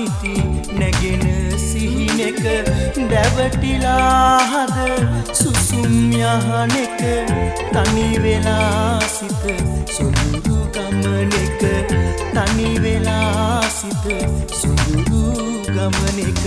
නිති නැගෙන සිහිනෙක දැවටිලා හද සුසුම් යහනෙක තනි වෙලා සිත සුඳුරු ගමනෙක තනි වෙලා සිත සුඳුරු ගමනෙක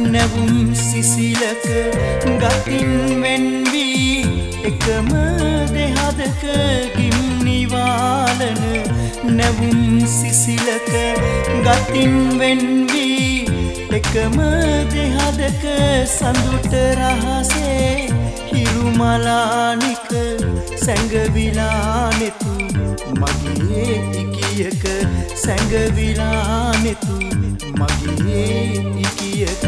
නැවුම් සිසිලක ගතින් වෙන් වී එකම දෙහදක ගිම්නිවාලන නැවුම් සිසිලක ගතින් වෙන් වී එකම දෙහදක සඳුට රහසේ හිරුමලානික සැඟවිලා නෙතු මගේ ඉකියක සැඟවිලා නෙතු මගේ ඉකියක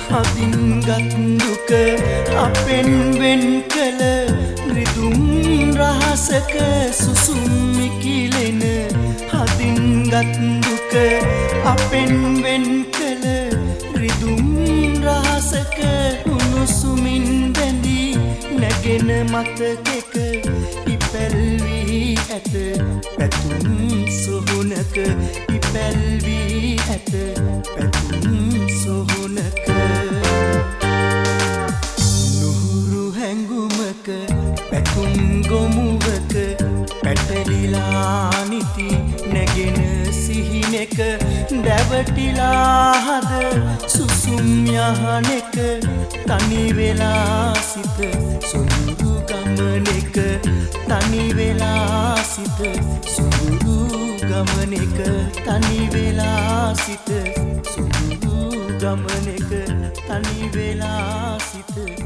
හදින් ගත් දුක අපෙන් වෙන් කළ රිදුම් රහසක සුසුම් මිකිලෙන හදින් ගත් දුක අපෙන් වෙන් කළ රිදුම් රහසක උණුසුමින් බැඳී නැගෙන මතකෙක ඉපැල්වී ඇත පැතුම් සොහොනක ඉපැල්වී ඇත පැතුම් සොහොනක පැතුම් ගොමුවක පැටලිලා නිති නැගෙන සිහිනෙක දැවටිලා හද සුසුම් යහනෙක තනි වෙලා සිත සුඳුරු ගමනෙක තනි වෙලා සිත සුඳුරු ගමනෙක තනි වෙලා සිත සුඳුරු ගමනෙක තනි වෙලා සිත